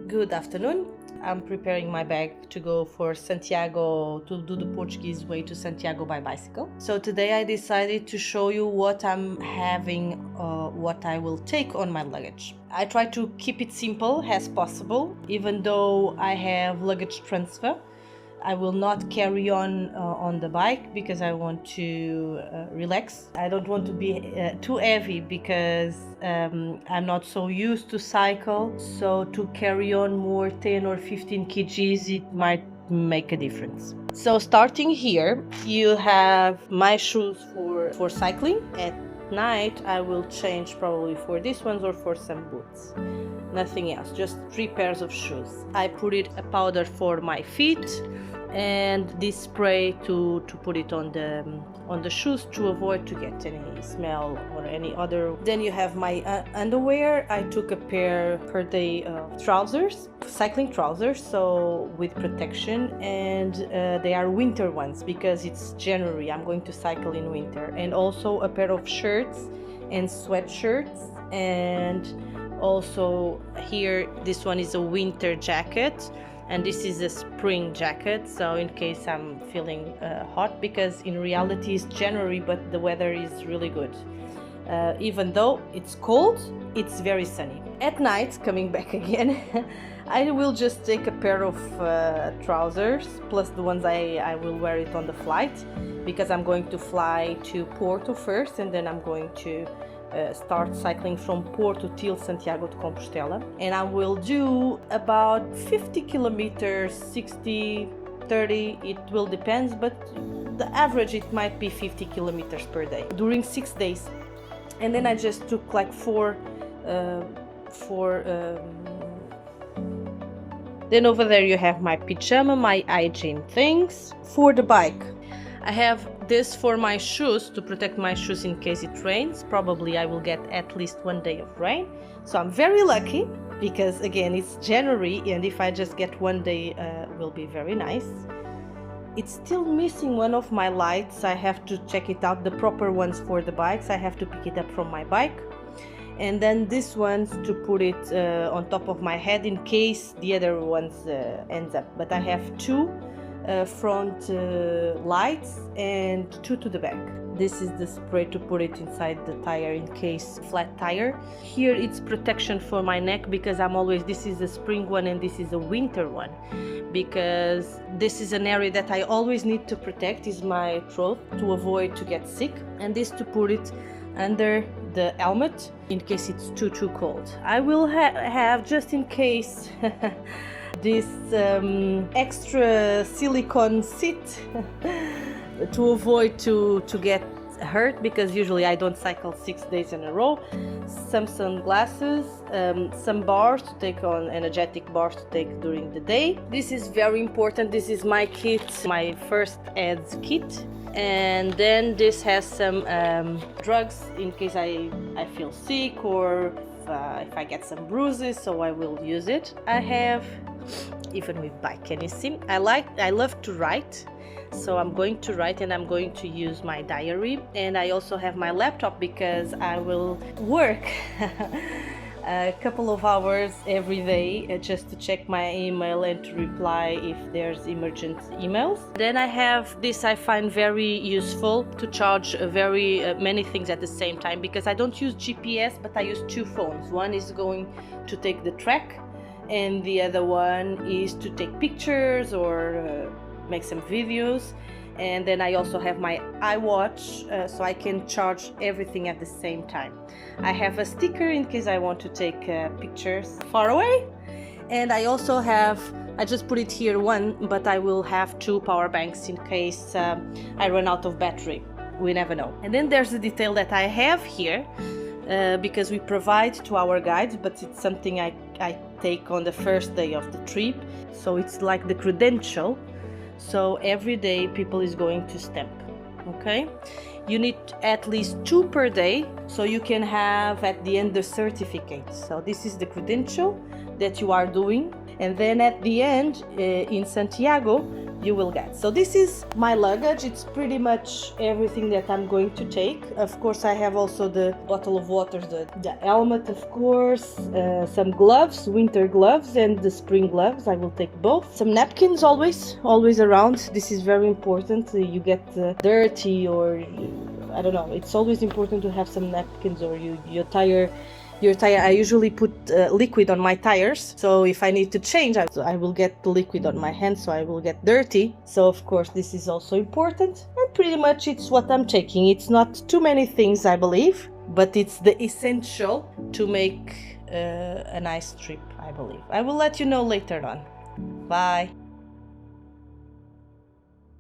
Good afternoon. I'm preparing my bag to go for Santiago, to do the Portuguese way to Santiago by bicycle. So today I decided to show you what I'm having, what I will take on my luggage. I try to keep it simple as possible, even though I have luggage transfer. I will not carry on the bike because I want to relax. I don't want to be too heavy because I'm not so used to cycle. So to carry on more 10 or 15 kgs, it might make a difference. So starting here, you have my shoes for cycling. At night, I will change probably for these ones or for some boots. Nothing else, just 3 pairs of shoes. I put it a powder for my feet and this spray to put it on the shoes to avoid to get any smell or any other. Then you have my underwear. I took a pair per day of trousers, cycling trousers, so with protection, and they are winter ones because it's January. I'm going to cycle in winter. And also a pair of shirts and sweatshirts, and also here this one is a winter jacket and this is a spring jacket, so in case I'm feeling hot, because in reality it's January but the weather is really good. Even though it's cold, it's very sunny. At night, coming back again, I will just take a pair of trousers plus the ones I will wear it on the flight, because I'm going to fly to Porto first and then I'm going to start cycling from Porto till Santiago de Compostela, and I will do about 50 kilometers, 60, 30, it will depend, but the average it might be 50 kilometers per day during 6 days. And then I just took like then over there you have my pajama, my hygiene things. For the bike, I have this for my shoes, to protect my shoes in case it rains. Probably I will get at least 1 day of rain, so I'm very lucky because again it's January, and if I just get 1 day will be very nice. It's still missing one of my lights. I have to check it out, the proper ones for the bikes. I have to pick it up from my bike. And then this one's to put it on top of my head in case the other ones ends up. But I have 2 front lights and 2 to the back. This is the spray to put it inside the tire in case flat tire. Here it's protection for my neck because this is a spring one and this is a winter one, because this is an area that I always need to protect, is my throat, to avoid to get sick. And this to put it under the helmet in case it's too cold. I will have just in case this extra silicone seat to avoid to get hurt, because usually I don't cycle 6 days in a row. Some sunglasses, some bars to take on, energetic bars to take during the day. This is very important. This is my kit, my first aids kit. And then this has some drugs in case I feel sick or if I get some bruises, so I will use it. I have, even with bike, can you see? I love to write, so I'm going to write and I'm going to use my diary. And I also have my laptop because I will work a couple of hours every day just to check my email and to reply if there's emergent emails. Then I have this, I find very useful to charge very many things at the same time, because I don't use GPS but I use 2 phones. One is going to take the track and the other one is to take pictures or make some videos. And then I also have my iWatch, so I can charge everything at the same time. I have a sticker in case I want to take pictures far away. And I also have, I just put it here 1, but I will have 2 power banks in case I run out of battery. We never know. And then there's a detail that I have here, because we provide to our guides, but it's something I take on the first day of the trip. So it's like the Credential. So every day people is going to stamp, okay? You need at least 2 per day, so you can have at the end the certificate. So this is the Credential that you are doing, and then at the end in Santiago you will get. So this is my luggage. It's pretty much everything that I'm going to take. Of course, I have also the bottle of water, the helmet, of course, some gloves, winter gloves, and the spring gloves. I will take both. Some napkins always around. This is very important. You get dirty, or I don't know. It's always important to have some napkins, or your tire. I usually put liquid on my tires, so if I need to change, I will get the liquid on my hands, so I will get dirty. So of course this is also important, and pretty much it's what I'm taking. It's not too many things, I believe, but it's the essential to make a nice trip, I believe. I will let you know later on. Bye.